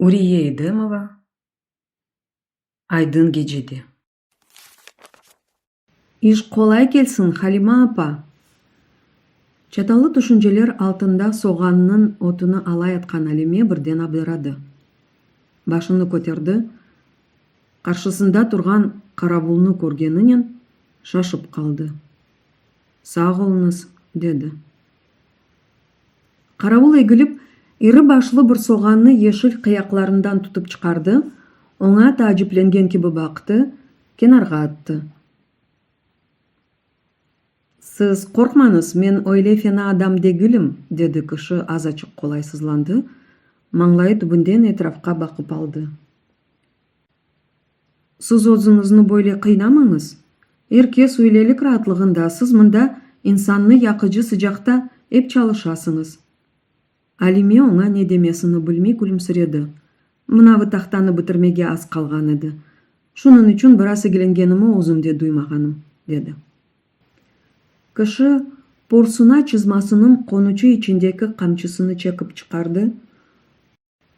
Uriye Edemova Aydın Gecedi. İş kolay gelsin Halima apa. Çatalı düşünceler altında soğanının otunu alayatkan Halime birden abdırады. Başını көтерді. Karşısında turgan Карабулны көргенінен şaşıp kaldı. Sağ olunuz, dedi. Карабул egilip, iri başlı bir soğanını yeşil kıyaklarından tutup çıkardı. Ona taciplengen gibi baktı, kenarga attı. Siz korkmanız, men öyle fena adam değilim, dedi kişi azacık kolaysızlandı. Mаңлайы түбүнден etrafka bakıp aldı. Siz özünüzünü böyle kıynamаңыз. Herkes öylelik rahatlığında, siz mında insanını yakıcı sıcakta hep çalışasınız. Halime ona ne demesini bilmey gülümsüredi. Mınavı tahtаны bitirmege az kalgan edi. Şunun üçün biraz egilengenimi özümde duymağanım, dedi. Kişi porsuna çizmasının konucu içindeki kamçısını çekip çıkardı.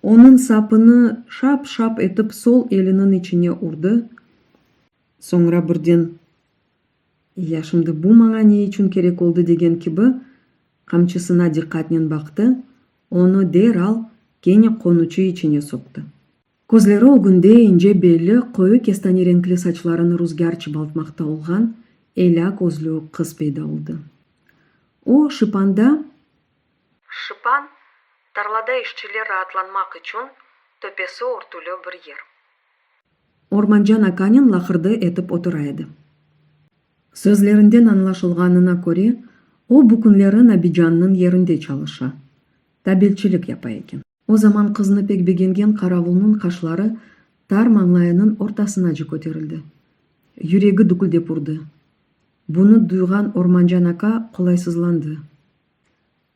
Onun sapını şap şap etip sol elinin içine urdu. Sonra birden, "Ya şimdi bu bana ne için gerek oldu?" degen gibi kamçısına dikkatle baktı. Onu derhal gene konucu içine soktu. Gözleri o günde ince belli, koyu kestane renkli saçlarını rüzgar çıbaltmakta olgan ela gözlü kız peyda oldu. O şıpanda, Şıpan, tarlada işçiler rahatlanmak için töpesi örtülü bir yer. Ormancan Akanin lahırdı etip oturaydı. Sözlerinden anlaşılganına göre, o bu günlerin Abidjan'ın yerinde çalışa. Tabelçilik yapayken. O zaman kızını pek beğengen Karavul'un kaşları tar mаңлайının ortasınacı көтерildi. Yüreği düküldep urdu. Bunu duygan Ormancan Aka kolaysızlandı.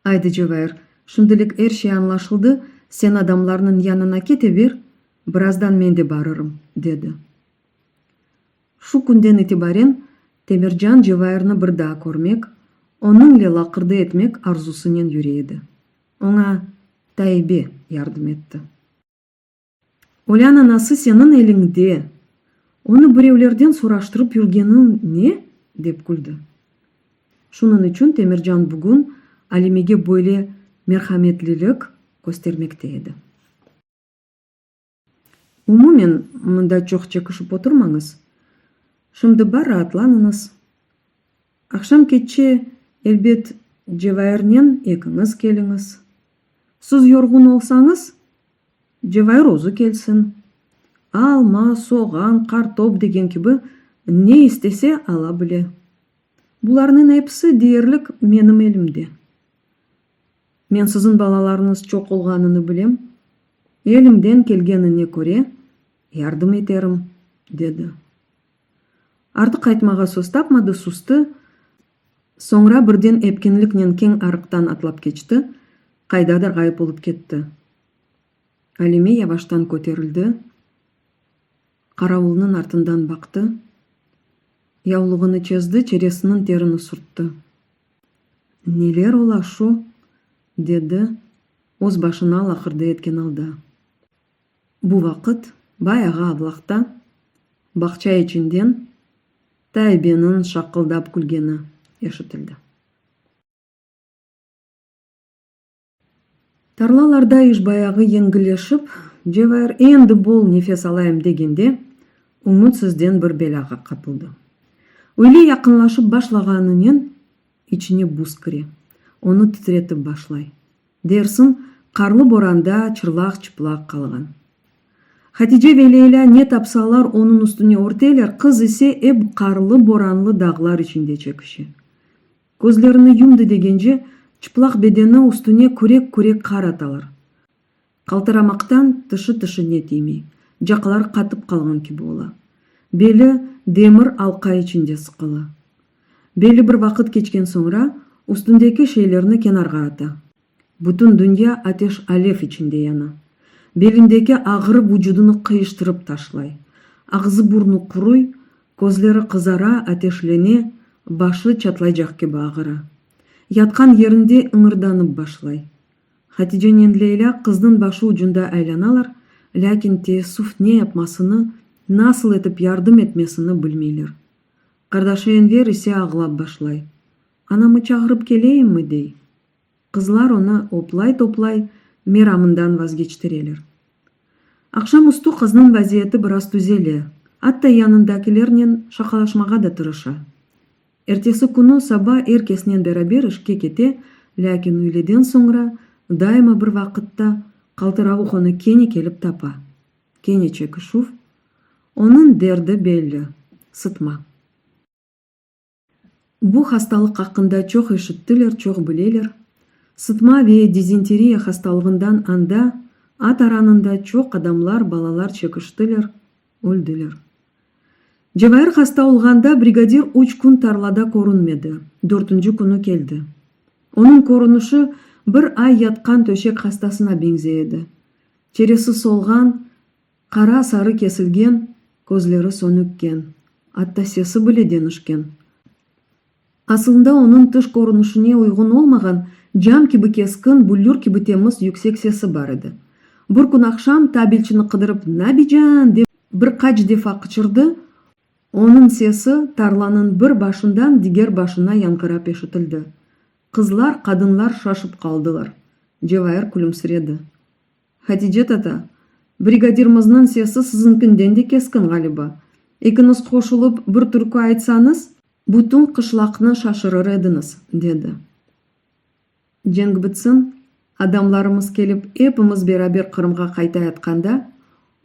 "Aydı Cevahir, şimdilik her şey anlaşıldı, sen adamlarının yanına ketever, birazdan men de barırım," dedi. Şu günden itibaren Temircan Cevahir'ni bir daha görmek, onunla lakırdı etmek arzusunun yüreğiydi. Ona Tayyip'e yardım etti. "Olan anası senin elinde. Onu birevlerden soraştırıp yürgenin ne?" dep güldü. Şunun için Temircan bugün Halime'ge böyle merhametlilik göstermekteydi. Umumen mında çok çekişip oturmanız. Şimdi bar rahatlanınız. Akşam keçe elbet Cevahir'nen ekiniz keliniz. Siz yorgun olsanız, Cevahir ozu kelsin. Alma, soğan, kartop degen gibi ne istese ala bile. Bularının hepsi diyerlik menim elimde. Men sizin balalarınız çok olganını bilem. Elimden kelgenine göre yardım eterim, dedi. Artık aytmaga söz tapmadı, sustu. Sonra birden epkinliknen keng arıktan atlap geçti. Kaydadır gayip olup ketti. Halime yavaştan көтерildi. Karavulның артından baktı. Yaulığını çezdi, çeresinin terini sürttü. "Neler ola şu?" dedi. Öz başına lakırdı etken aldı. Bu vakit bayağı ablakta bakça içinden Tayyip'nin şakıldap gülgeni eşitildi. Tarlalarda iş bayağı yengilleşip, Cevahir endi bol nefes alayım degende, umutsuzdan bir belaga kapıldı. Öyle yakınlaşıp başlaganının içine buz kire. Onu titretip başlay. Dersin, karlı boranda çırlak çıplak kalgan. Hatice ve Leyla ne tapsalar onun üstüne örteyler, kız ise hep karlı boranlı dağlar içinde çekişi. Gözlerini yumdu degence, çıplak bedeni üstüne kurek kar atalar. Kaltıramaktan tışı ne demey. Jaklar katıp kalgan gibi ola. Beli demir alka içinde sıkıla. Belli bir vakit geçken sonra üstündeki şeylerini kenarga ata. Bütün dünya ateş alev içinde yana. Belindeki ağır vücudunu kıyıştırıp taşlay. Ağzı burnu kuruy, gözleri kızara ateşlene, başı çatlayacak gibi ağıra. Yatkan yerinde ыңырданып başlay. Hatice'nin Leyla kızın başı ucunda aylanalar, Ләкин Тессуф не yapmasını, nasıl etip yardım etmesini bilmeylер. Кардашы Энвер ise ağlап башлай. Анамы чағырып келейін mi дей. Кызлар оны оплай-топлай мейрамындан vazgeçtirелер. Акшам усту кызның вазиети біраз түзеле. Атта янындакилернен шақалашмаға да тырыша. Эртесі күні саба эркесінен бәрабер ішке кете, ләкин үйледен соңра дайыма бір вақытта қалтырағы қоны кене келіп тапа. Кене чекішув. Оның дерді белі, сытма. Бу хасталық хақында чоқ ешіттілер, чоқ білелер. Сытма ве дизентерия хасталығындан анда ат аранында чоқ адамлар, балалар чекіштілер, өлділер. Жевайыр хаста олғанда бригадир 3 күн тарлада көрінмеді. 4-ші күні келді. Оның көрініші бір ай ятқан төшек хастасына бензейді. Чересі солған, қара сары кесілген, көзлері сөніккен, атта сесі біледен үшкен. Асылында оның тыш көрінішіне ұйғын олмаған жам кебі кескін, бүллюр кебі теміз yüksek сесі бар еді. Бір күн ақшам табелчіні қыдырып «Набиджан» деп бір қач дефа қычырды. Оның сесі тарланын бір башындан дигер башына янқырап ешітілді. Қызлар, қадынлар шашып қалдылар. Жевайыр күлімсіреді. Хатиже тата, бригадиріміздің сесі сізінкінден де кескін ғалиба. Екіңіз қошылып бір түркі айтсаңыз, бүтін қышлақны шашырыр едіңіз, деді. Женг бітсін, адамларымыз келіп, епіміз берабер қырымға қайта айтқанда,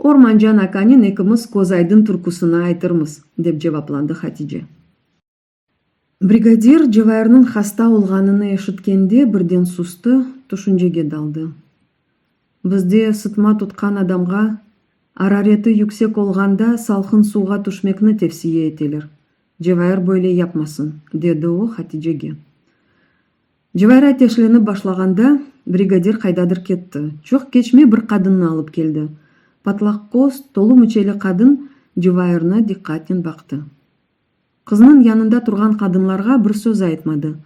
Орманжан аканин екіміз Козайдың түркісіні айтырмыз, деп жевапланды Хатиже. Бригадир Жевайырның хаста олғаныны ешіткенде бірден сұсты, түшінжеге далды. Бізде сытма тұтқан адамға арареті yüksek олғанда салқын суға түшмекні тевсие етелер. Жевайыр бөйле yapmasın, деді о Хатижеге. Жевайыр әтешілені башлағанда бригадир қайдадыр кетті. Чоқ кечме бір қадынны алып келді. Патлақ қос, толы мүчелі қадын Жевайырны диққаттен бақты. Қызының янында тұрған қадынларға бір сөз айтмады.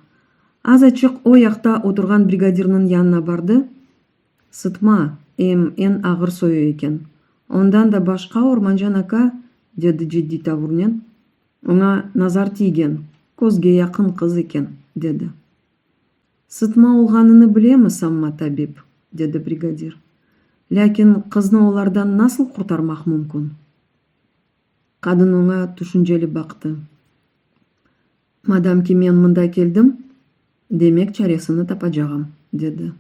Аз ачық ояқта отырған бригадирның янына барды. Сытма, ен ағыр сойы екен. Ондан да башқа Орманжан ака, деді жедді тавырнен. Оңа назар тиген, көзге яқын қыз екен, деді. Сытма олғаныны білемі самма табип, деді бригадир. Ләкин қызны олардан насыл құртармақ мүмкін? Қадын оңа түшінжелі бақты. Мадам ки мен мұнда келдім, демек чаресіні тапа жағам, деді.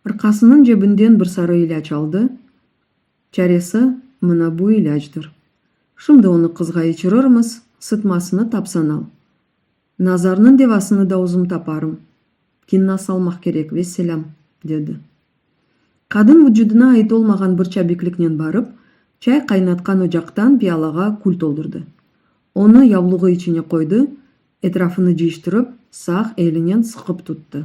Ырқасының жебінден бір сары иляч алды. Чаресі мұна бұ илячдыр. Шымды оны қызға ечірірміз, сытмасыны тапсан ал. Назарының девасыны да ұзым тапарым. Кинна салмақ керек, весселям, деді. Қадын вүджудына айт олмаған бір чабиклікнен барып, чай қайнатқан ocақтан пиалаға күл толдырды. Оны яблығы içine қойды, etrafını жиштіріп, сақ елінен сықып тұтты.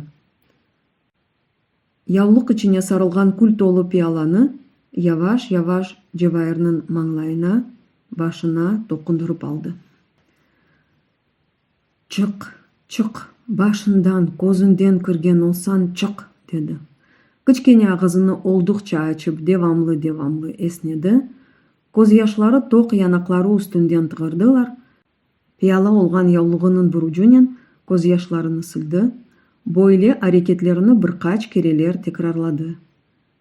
Яулық içine сарылған күл толы пиаланы яваш-яваш Жевайырның маңлайына, башына тоқындырып алды. Чық, башындан, көзінден кірген олсан чық, деді. Кішкене ағызыны олдықша açып, devamlı esnedi. Көз яшлары тоқ янақлары үстінден тығырдылар. Пиала олған яулығының бір ucunен көз яшларыны сылды. Бойле әрекетлеріні бірқач керелер текрарлады.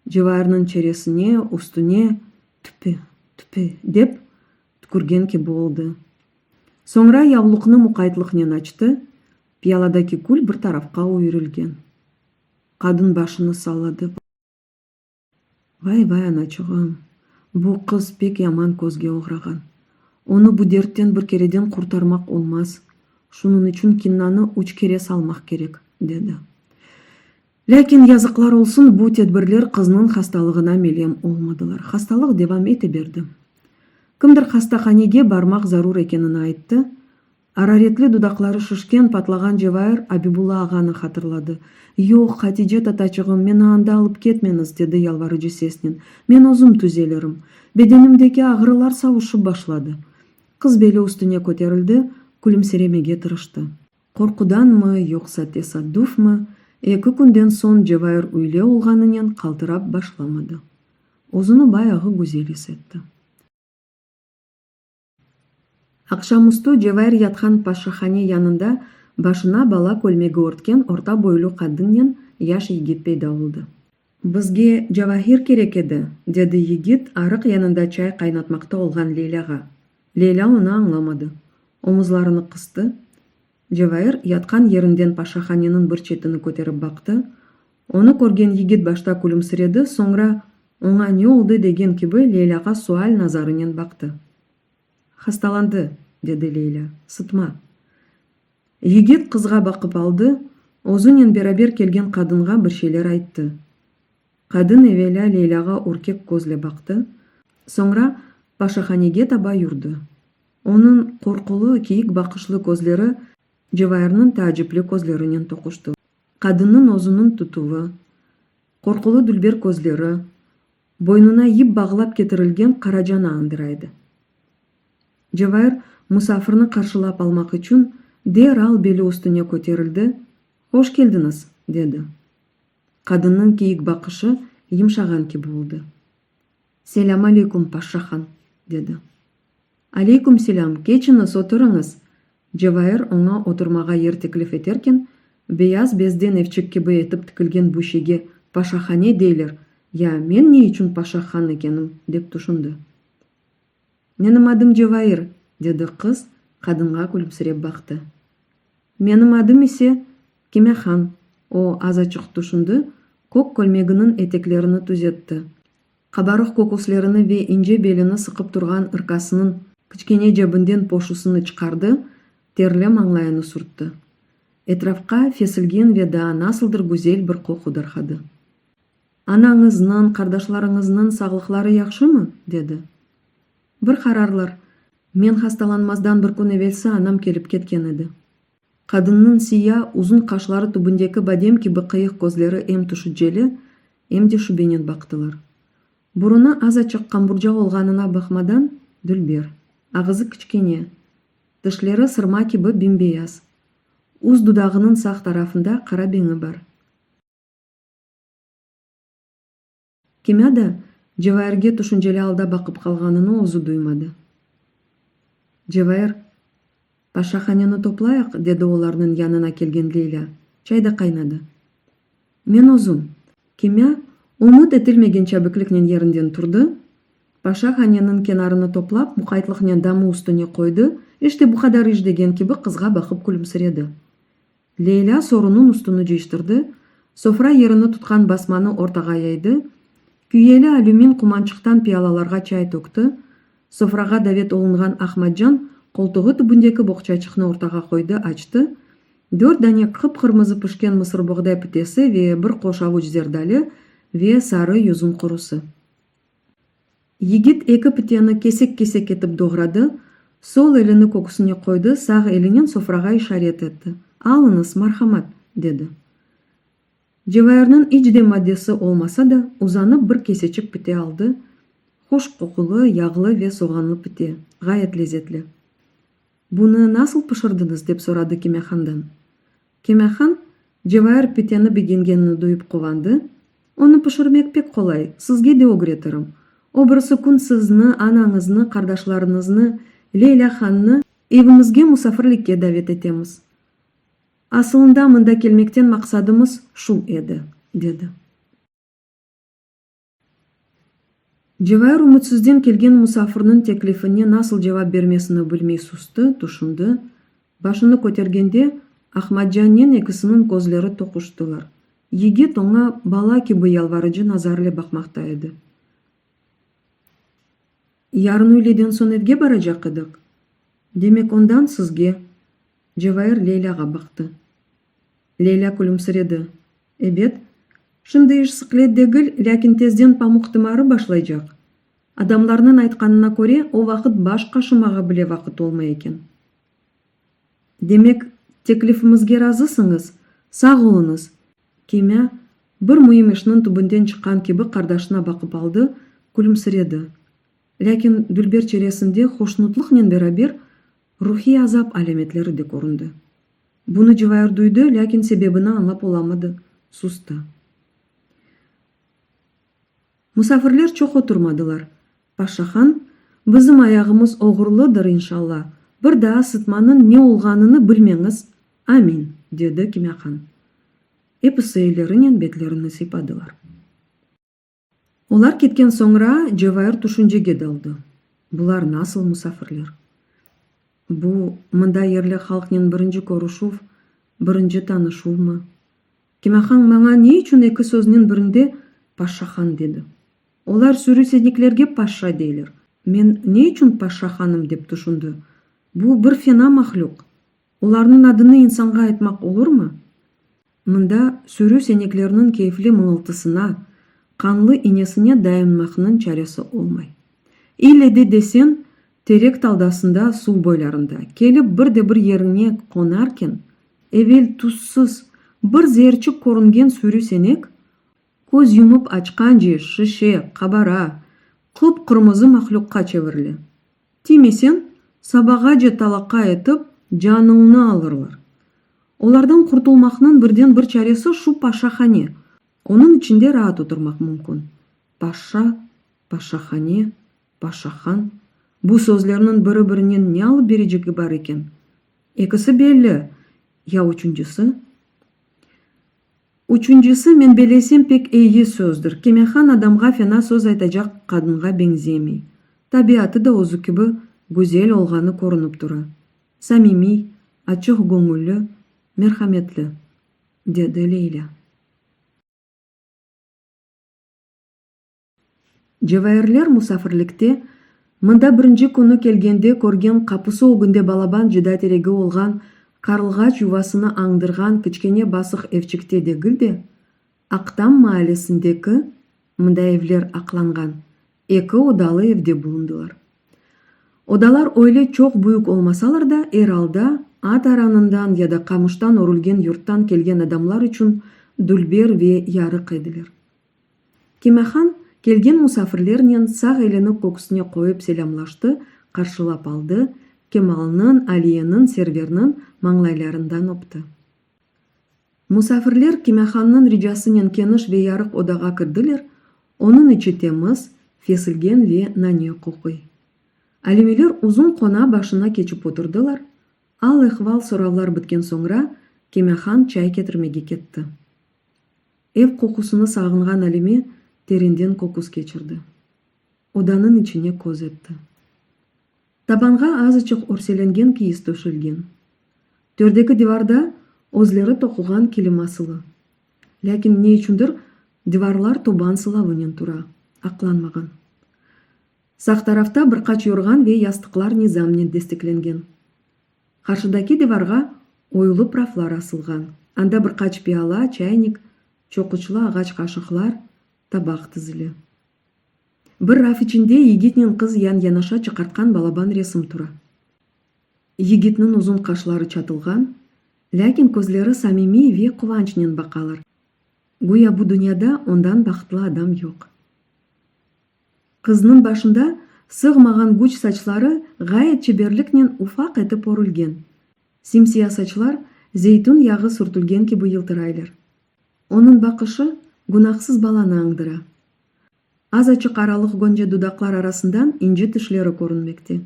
Жевайырның чересіне, үстіне түпі деп түкірген ке болды. Соңра яулықны мұқайтлықнен açты. Пияладаки күл бір тарафқа үйірілген. Қадын башыны салады. Вай, аначығым, бұл қыз пек яман көзге оғраған. Оны бұ дерттен бір кереден құртармақ олмаз. Шунun üçün киннаны 3 кере салмақ керек, деді. Ләкин язықлар олсын, бұ тедбірлер қызның хасталығына мелем олмадылар. Хасталық девам ете берді. Кімдір хастаханеге бармақ зарур екенін айтты. Араретлі дудақлары шышкен патлаған Жевайыр Абибулла ағаны хатырлады. Йоқ, Хатиже татачығым, мені анда алып кетменіз, деді ялварыжы сеснен. Мен өзім түзелерім. Беденімдегі ағырылар сауышып башлады. Қыз белі үстіне көтерілді, күлімсіремеге тырышты. Қорқудан мы, йоқса тесадуф мы, 2 күнден сон Жевайыр үйле олғанынан қалтырап башламады. Озуну баягы гүзел эс этти. Акшамусту Жевайыр яткан пашахане янында башына бала көлмеги өрткен орта бойлуу кадыннен жаш йигит пайда болду. Бизге Жавахир керек эди, деди йигит арык янында чай кайнатмакта болгон Лейляга. Лейля уну аңламады. Омузларыны кысты. Жевайыр яткан жеринден пашаханенин бир четини көтөрүп бакты. Onu көрген йигит башта күлүмсүрөдү, соңра оңа эмне болду деген кеби Лейляга суаль назарынен бакты. Хасталанды, деди Лейля. Сытма. Йигит кызга бакып алды, озунен берабер келген кадынга бир шейлер айтты. Кадын эвеля Лейляга уркек көзле бакты, соңра пашаханеге таба юрду. Онун коркулуу кийик бакышлуу көзлөрү Жевайырдын таажиплүү көзлөрүнөн токушту. Кадынын озунун тутугу, коркулуу дүлбер көзлөрү, бойнуна ип баглап кетирилген кара жана андырайды. Жевайыр мусафирни каршылап алмак үчүн дерал бели үстүнө көтөрүлдү. Хош келдиңиз, деди. Кадынын кийик бакышы йымшаган кеби болду. Селам алейкум, пашахан, деди. Алейкум селам, кечиңиз, отуруңуз. Жевайыр оңа отурмага ер теклиф этеркен, бейаз безден эвчек кеби этип тикилген бушеге пашахане дейлер. Я мен эмне үчүн пашахан экеним, деп тушунду. Менин адым Жевайыр, деди кыз кадынга күлүмсүрөп бакты. Менин адым исе Кемехан. О азачык тушунду, көк көлмегинин этектерин түзөттү. Кабарык кокуслерини ве инже белини сыкып турган ыркасынын кичкене жебинден пошусун чыкарды, терле маңлайын суртты. Этрафка фесилген ве да насылдыр гүзел бир коку дархады. Анаңыздын, кардашларыңыздын саглыклары жакшымы? Деди. Бир карарлар. Мен хасталанмаздан бир күн эвелсе анам келип кеткен эди. Кадыннын сыя узун кашлары түбүндөгү бадем кеби кыйык көзлөрү эм тушут жели, эмди шүбенен бактылар. Буруна азачык камбуржа болгонуна бакмадан дүлбер, агызы кичкене, тишлери сырма кеби бимбейаз. Уз дудагынын сак тарафында кара беңи бар. Кемя да Жевайырге тушунчеле алда бакып калганын өзү дуймады. Жевайыр, пашаханени топлайык, деди олардын янына келген Лейля. Чай да кайнады. Мен озум. Кемя умут этилмеген чабыклыкнен жеринден турду. Пашаханенин кенарыны топлап, мукайтлыкнен дамы үстүнө койду. Иште бу кадар иш деген кеби кызга бакып күлүмсүрөдү. Лейля сорунун устуну жыйыштырды. Софра жерини туткан басманы ортага яйды. Күйелі алюмин куманчыктан пиялаларга чай төктү. Софрага давет олунган Ахмаджан колтугу түбүндөгү бокчачыкны ортага койду, ачты. 4 дане кып-кырмызы пишкен мысыр богдай питеси ве бир кош авуч зердали ве сары юзум курусу. Йигит эки питени кесек-кесек этип дограды. Сол элини кокусуна койду, сак элинен софрага ишарет этти. Алыңыз, мархамат, деди. Жевайырдын ичде маддеси олмаса да, узанып бир кесечик пите алды. Хош кокулуу, яглы ве соганлы пите, гайет лезzetli. Буну насыл пышырдыңыз, деп сурады Кемехандан. Кемехан Жевайыр питени бегенгенин дуюп кубанды. Ону пышырмек пек колай, сизге де огуретирим. Обырсы күн сизни, анаңызны, кардашларыңызны, Лейля ханны эвимизге мусафирликке давет этебиз. Асылында мында келмектен максадымыз шу эди, деди. Жевайыр умутсузден келген мусафирдин теклифине насыл жаап бермесин билмей сусты, тушунду. Башыны көтөргенде Ахмаджаннен экисинин көзлөрү токуштулар. Йигит оңа бала кеби ялварыжы назар эле бакмакта эди. Ярын үйледен соң evге бара жакыдык. Демек ондан сизге. Жевайыр Лейляга бакты. Лейля күлүмсүрөдү. Эбет, шынды иш сыклет дегил, лякин тезден памуктымары башлайжак. Адамларнын айтканына көре, о вакыт баш кашымага биле вакыт болмой экен. Демек, теклифимизге разысыңыз, сак болуңуз. Кемя бир муйим ишинин түбүндөн чыккан кеби кардашына бакып алды, күлүмсүрөдү. Лякин дүлбер чересинде хошнутлук менен берабер рухий азап алеметлери де көрүндү. Буну Жевайыр дуйду, лякин себебини аңлап оламады, сусты. Musafirler çok oturmadılar. Paşaхан, bizim ayağımız oğurludur inşallah. Bir daha sıtmanın ne olganını bilmeniz. Amin, dedi Kimehan. Episi eylerinin betlerini sipadılar. Olar ketken sonra Cevahir düşüncege daldı. Bular nasıl musafirler? Bu mында yerli halkның birinci görüşüv, birinci tanışıv mı? Kimehan manga ne üçün iki sözünün birinde Paşaхан dedi. Olar sürüseneklerge paşa deyler. Men ne üçün Paşahanım dep düşündü. Bu bir fena mahluk. Olarның adını insanға айтmak olur mu? Mында sürüseneklerinin keyifli mыңıltısına, kanlı inesine dayanmakның çaresi olmay. İlle de desen, terek taldasında su boylarında kelip bir yerine konarken, evvel tuzsuz bir zerçik korungen sürüsenek, көз yumup açkanca şişe, kabara, kıpkırmızı mahlukka çevirli. Timesen, sabagaca talakka etip canını alırlar. Olardan kurtulmakның birden bir çaresi şu paşahane. Onun içinde rahat oturmak mümkün. Paşa, paşahane, paşahan. Bu sözlerinin biri-birinin ne alıp bericigi бар eken? Ekisi belli. Ya üçüncüsü? Üçüncüsü men belesem pek iyi sözdür. Kimehan adamga fena söz aytacak kadınga benzemey. Tabiatı da ozu gibi güzel olganı korunup dura. Samimi, açık göngüllü, merhametli, dedi Leyla. Cevahirler musafirlikte, mында birinci күні келгенде көрген kapısı ogünde балабан жыда тереги olgan Karılgaç yuvasını andırgan kichkene basık evçikte degildi. Aktam mahallesindeki mında evler aklangan. Eki odalı evde bulundular. Odalar öyle çok büyük olmasalar da herhalde at aranından ya da kamıştan örülgen yurttan kelgen adamlar için dülber ve yarık edilir. Kimehan kelgen musafirlerinin sağ elini kokusuna koyup selamlaştı, karşılap aldı. Kemal'nın, Aliye'nin, Server'nin manglaylarından öptü. Musafirler Kimehan'nın ricasının keniş ve yarık odağa kirdiler. Onun içi temiz, fesilgen ve nane kokuy. Alimeler uzun kona başına geçip oturdular. Al ehval soravlar bitken sonra Kimehan çay getirmege ketti. Ev kokusunu sağıngan Alime terinden kokus geçirdi. Odanın içine koz etti. Tabanға azıcık örselengen kiyis döşülgen. Tördeki divarda özleri tokugan kilim asılı. Lakin ne üçündür divarlar toban sılavının tura, aklanmagan. Sağ tarafta birkaç yorgan ve yastıklar nizamnen desteklengen. Karşıdaki divarga oyulup raflar asılgan. Anda birkaç piyala, çaynik, çokuçlu ağaç kaşıklar, tabak dizili. Bir raf içinde yigitnin kız yan-yanaşa çıkartkan balaban resim tura. Yigitnin uzun kaşları çatılgan, lakin közleri samimi ve kıvançnen bakalar. Güya bu dünyada ondan bakıtlı adam yok. Kızның başında sığmagan güç saçları gayet çeberliknen ufak etip örülgen. Simsiyah saçlar zeytun yağı sürtülgen gibi yıltıraylar. Onun bakışı günahsız balаны аңдыра. Az açık aralık gonca dudaklar arasından ince tişleri görünmekte.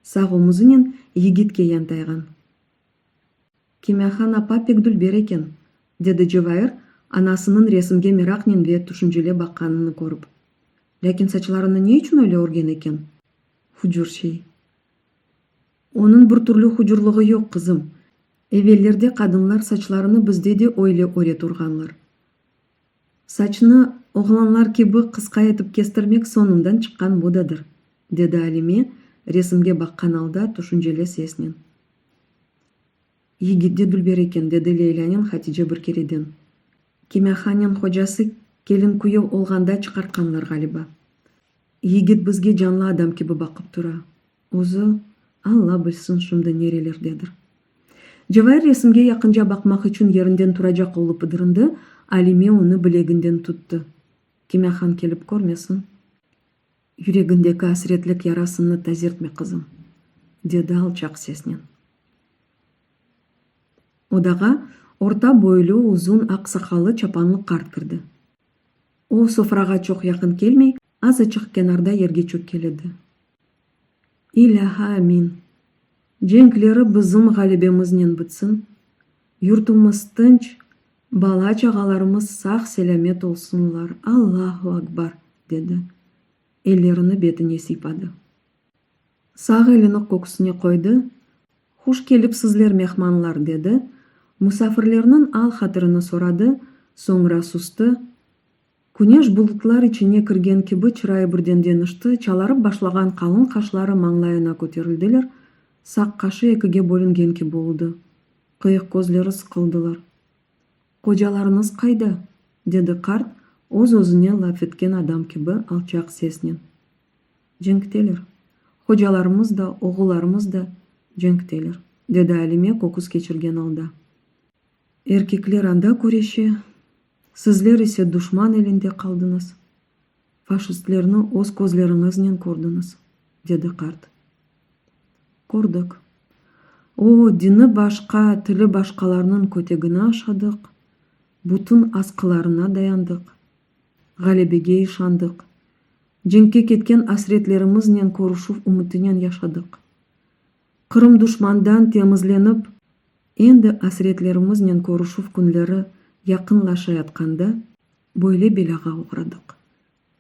Sağ omuzunun yigitke yantaygan. Kimehan apa pek dülber eken, dedi Cevahir, anasının resimge meraknen ve düşünceli bakkanını korup. Lakin saçlarını ne için öyle örgen eken? Hucur şey. Onun bir türlü hucurluğu yok kızım. Evvellerde kadınlar saçlarını bizde de öyle öre turganlar. Saçını oğlanlar gibi kıska etip kestirmek sonundan çıkan modadır, dedi Alime resimge bakkan alda düşünceli sesnen. Yigitde dülber eken, dedi Leyla'nın Hatice bir kereden. Kimehan'ın hocası kelin kuyu olganda çıkartkanlar galiba. Yigit bizge canlı adam gibi bakıp tura. Ozu Allah bilsin şimdi nerelerdedir. Cevahir resimge yakınca bakmak için yerinden turacak olup ıdırındı. Alime onu bileginden tuttu. Kimehan kelip görmesin. Yüregindeki hasretlik yarasını tazertme kızım, dedi alçak sesnen. Odaga orta boylu uzun ak sakalı çapanlı kart kirdi. О софрага чок якын келмей, азычык kenarda yerге чөккеледі. Иләһа амин. Женклері бізім ғалебемізнен бітсін. Юртумыз тынч, бала чағаларымыз сақ селемет олсынлар. Аллаху акбар, деді. Эллеріні бетіне сипады. Сақ еліні қокысыне қойды. Хуш келіп сізлер мехманлар, деді. Мұсафірлерінің ал хатырыны сорады, соңыра susты. Күнеш бұлытлар içine кірген кебі чырайы бірден денішті, чаларып башлаған қалын қашлары маңлайына көтерілділер, сақ қашы екіге бөлінген ке болды. Қиық көзлері сықылдылар. Қожаларыңыз қайда? Деді қарт, өз-өзіне лаф еткен адам кебі алчақ сеснен. Женктелер. Қожаларымыз да, оғыларымыз да женктелер, деді Әлиме қоқыс кечірген алда. Еркеклер анда көреше, сізлер есе душман елінде қалдыңыз. Фашистлерні өз көзлеріңізнен көрдіңіз, деді қарт. Көрдік. О, діні башқа, тілі башқаларының көтегіні ашадық. Бұтын асқыларына даяндық. Ғалебеге ишандық. Женке кеткен асіретлерімізнен көрушув үмітінен яшадық. Қырым душмандан темізленіп, енді асіретлерімізнен көрушув күнлері яқынлаша ятқанда, бойле белаға оғырадық.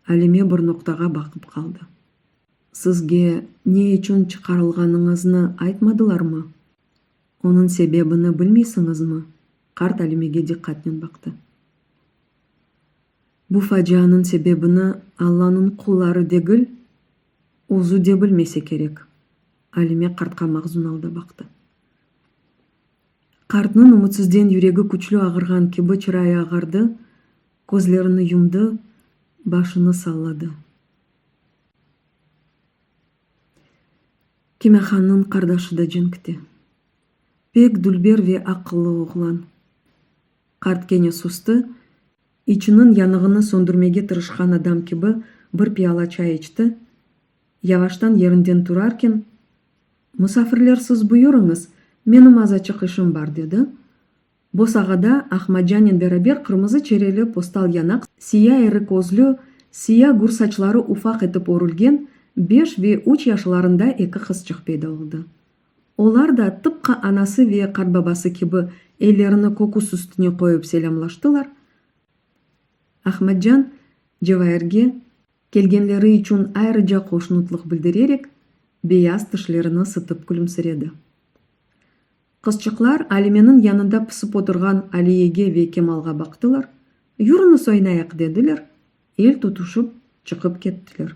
Әлиме бір ноқтаға бақып қалды. Сізге не үшін чықарылғаныңызны айтмадылар ма? Оның себебіні білмейсіңіз ма? Қарт Әлимеге диққатпен бақты. Бұ фажианың себебіні Алланың құллары дегіл, өзі де білмесе керек. Әлиме қартқа мағзун алды бақты. Қартның үмітсізден жүрегі күчлі ағырған кебі чырайы ағарды, көзлеріні юмды, башыны саллады. Кемеханның қардашы да женкті. Пек дүлбер ве ақылы оғлан. Қарт кене susты, içinin yanığını söndürmege tırışkan adam gibi bir piyala çay içti. Yavaştan yerinden turarken, "Musafirler siz buyurunuz, benim azıcık işim var," dedi. Bu sağada Ahmadjan'ın beraber kırmızı çereli postal yanak, siyah eri közlü, siyah gur saçları ufak etip örülgen 5 ve 3 yaşlarında iki kızcık peyda oldu. Onlar da tıpkı anası ve karbabası gibi ellerini kokus üstüne koyup selamlaştılar. Ahmadjan Cevahir'ge kelgenleri için ayrıca hoşnutluk bildirerek beyaz dişlerini sıtıp gülümsiredi. Kızçıklar Alime'nin yanında pısıp oturgan Aliye'ge ve Kemal'a baktılar. "Yürünüz oynayak," dediler. El tutuşup çıkıp kettiler.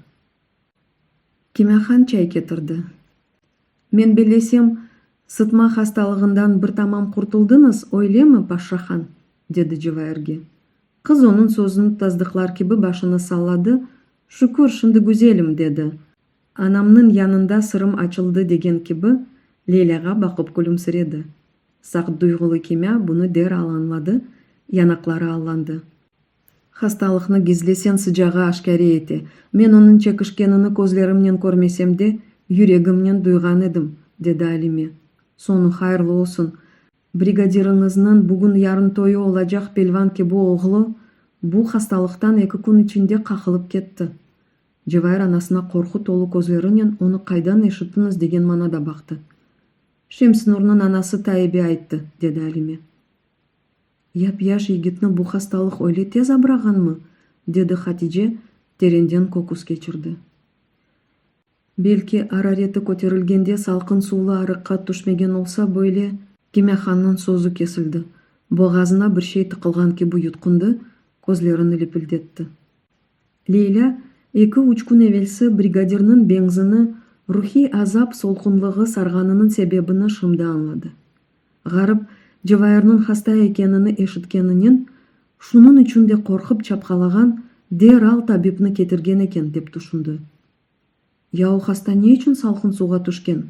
Kemehan çay getirdi. "Men bilesem, sıtma hastalığından bir tamam kurtuldunuz, öyle mi Paşahan?" dedi Cevahir'ge. Kız onun sözünü tazdıklar gibi başını salladı. "Şükür, şimdi güzelim," dedi. "Anamның yanında sırım açıldı," degen gibi Leyla'ga bakıp gülümsiredi. Saq duygulu Keme bunu derhal anladı, yanakları allandı. "Hastalıkını gizlesen sıcağı aşkare eti. Men onun çekişkenini gözlerimden görmesem de yüreğimden duygan edim," dedi Alime. "Sonu hayırlı olsun. Brigadiriniznin bugün yarın toyu olacak pelvan ki bu oğlu bu hastalıktan 2 gün içinde kakılıp ketti." Cevahir anasına korku tolu gözlerinden "Onu kaydan eşittiniz?" degen manada baktı. "Şemsinur'un anası Tayyip'e aytты," dedi Alime. "Yap-yaş yigitni bu hastalık öyle tez abragan mı?" dedi Hatice terenden kokus geçirdi. "Belki arareti көтерілгенде salqın suulu arıqqa düşmegen olsa böyle," Kemehanның sözü kesildi. Boğazına bir şey tıkılgan gibi yutkundu, gözlerini lipildetti. Leyla 2-3 gün evvelsi brigadirinin benzini ruhi azap solqunluğu sarganının sebebini şimdi anladı. Garip Cevahir'nin hasta ekenini eşitkeninin şunun içinde korkup çapkalagan derhal tabipni ketirgen eken dep düşündü. "Ya o hasta ne için salqın suğa düşken?"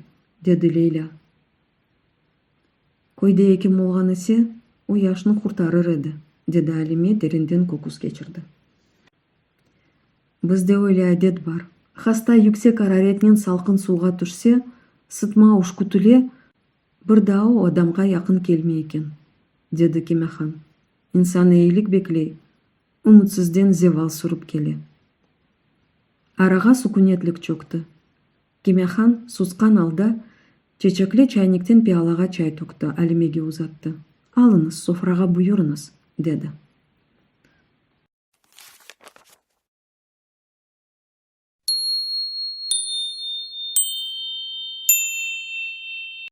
dedi Leyla. "Koyda ekim bolgan ise o yaşını kurtarır edi," dedi Alime derinden kokus geçirdi. "Bizde öyle adet var. Hasta yüksek hararetnen salqın suğa düşse, sıtma uşkutule bir daha o adamga yakın kelmey eken," dedi Kemehan. "İnsan iyilik bekley. Умутсызден зевал суруп келе. Арага сукунетлик чөктү. Кемехан сускан алда чечекле чайниктен пиалага чай төктү, Алимеге узатты. «Алыңыз, софрага буюруңуз», деди.